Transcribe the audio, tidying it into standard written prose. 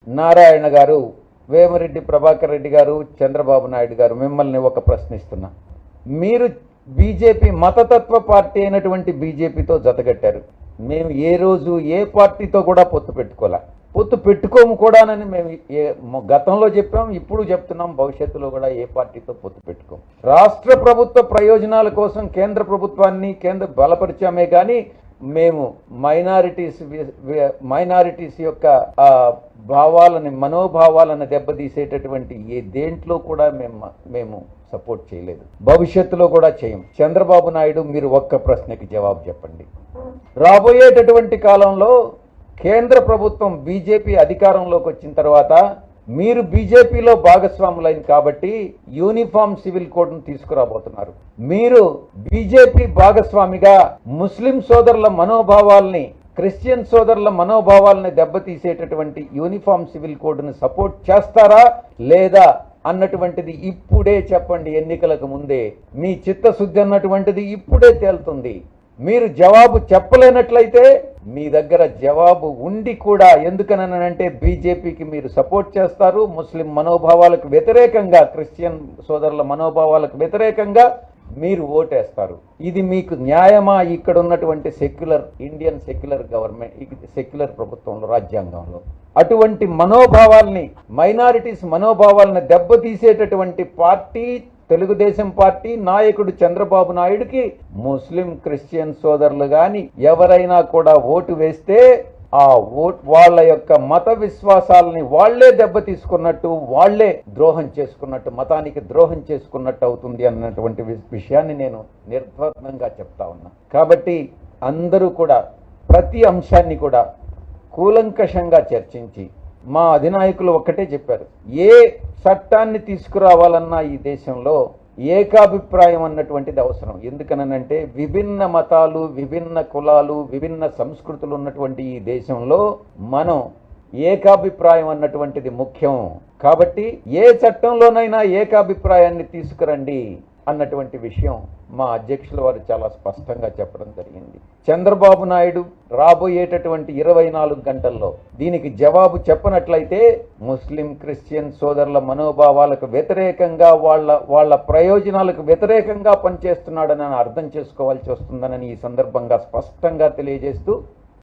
నారాయణ గారు, వేమిరెడ్డి ప్రభాకర్ రెడ్డి గారు, చంద్రబాబు నాయుడు గారు, మిమ్మల్ని ఒక ప్రశ్నిస్తున్నా. మీరు బీజేపీ మతతత్వ పార్టీ అయినటువంటి బీజేపీతో జతగట్టారు. మేము ఏ రోజు ఏ పార్టీతో కూడా పొత్తు పెట్టుకోలే, పొత్తు పెట్టుకోము కూడానని మేము గతంలో చెప్పాం, ఇప్పుడు చెప్తున్నాం, భవిష్యత్తులో కూడా ఏ పార్టీతో పొత్తు పెట్టుకోము. రాష్ట్ర ప్రభుత్వ ప్రయోజనాల కోసం కేంద్ర ప్రభుత్వాన్ని బలపరిచామే కానీ మేము మైనారిటీస్ యొక్క మనోభావాలను దెబ్బతీసేటటువంటి ఏ దేంట్లో కూడా మేము సపోర్ట్ చేయలేదు, భవిష్యత్తులో కూడా చేయం. చంద్రబాబు నాయుడు, మీరు ఒక్క ప్రశ్నకి జవాబు చెప్పండి. రాబోయేటటువంటి కాలంలో కేంద్ర ప్రభుత్వం బీజేపీ అధికారంలోకి వచ్చిన తర్వాత మీరు బీజేపీలో భాగస్వాములైన కాబట్టి యూనిఫామ్ సివిల్ కోడ్ను తీసుకురాబోతున్నారు. మీరు బీజేపీ భాగస్వామిగా ముస్లిం సోదరుల మనోభావాల్ని, క్రిస్టియన్ సోదరుల మనోభావాలని దెబ్బతీసేటటువంటి యూనిఫామ్ సివిల్ కోడ్ను సపోర్ట్ చేస్తారా లేదా అన్నటువంటిది ఇప్పుడే చెప్పండి. ఎన్నికలకు ముందే మీ చిత్తశుద్ధి అన్నటువంటిది ఇప్పుడే తేలుతుంది. మీరు జవాబు చెప్పలేనట్లయితే మీ దగ్గర జవాబు ఉండి కూడా ఎందుకనంటే బీజేపీకి మీరు సపోర్ట్ చేస్తారు, ముస్లిం మనోభావాలకు వ్యతిరేకంగా, క్రిస్టియన్ సోదరుల మనోభావాలకు వ్యతిరేకంగా మీరు ఓటేస్తారు. ఇది మీకు న్యాయమా? ఇక్కడ ఉన్నటువంటి ఇండియన్ సెక్యులర్ గవర్నమెంట్, సెక్యులర్ ప్రభుత్వంలో, రాజ్యాంగంలో అటువంటి మనోభావాల్ని, మైనారిటీస్ మనోభావాలను దెబ్బతీసేటటువంటి పార్టీ తెలుగుదేశం పార్టీ నాయకుడు చంద్రబాబు నాయుడుకి ముస్లిం క్రిస్టియన్ సోదరులు గాని ఎవరైనా కూడా ఓటు వేస్తే ఆ వాళ్ళ యొక్క మత విశ్వాసాలని వాళ్లే దెబ్బతీసుకున్నట్టు, వాళ్లే ద్రోహం చేసుకున్నట్టు, మతానికి ద్రోహం చేసుకున్నట్టు అవుతుంది అన్నటువంటి విషయాన్ని నేను నిర్ధారణంగా చెప్తా ఉన్నా. కాబట్టి అందరూ కూడా ప్రతి అంశాన్ని కూడా కూలంకషంగా చర్చించి, మా అధినాయకులు ఒక్కటే చెప్పారు, ఏ చట్టాన్ని తీసుకురావాలన్నా ఈ దేశంలో ఏకాభిప్రాయం అన్నటువంటిది అవసరం. ఎందుకనంటే విభిన్న మతాలు, విభిన్న కులాలు, విభిన్న సంస్కృతులు ఉన్నటువంటి ఈ దేశంలో మనం ఏకాభిప్రాయం అన్నటువంటిది ముఖ్యం. కాబట్టి ఏ చట్టంలోనైనా ఏకాభిప్రాయాన్ని తీసుకురండి అన్నటువంటి విషయం మా అధ్యక్షుల వారు చాలా స్పష్టంగా చెప్పడం జరిగింది. చంద్రబాబు నాయుడు రాబోయేటటువంటి 24 గంటల్లో దీనికి జవాబు చెప్పనట్లయితే ముస్లిం క్రిస్టియన్ సోదరుల మనోభావాలకు వ్యతిరేకంగా, వాళ్ళ ప్రయోజనాలకు వ్యతిరేకంగా పనిచేస్తున్నాడని అర్థం చేసుకోవాల్సి వస్తుందని ఈ సందర్భంగా స్పష్టంగా తెలియజేస్తూ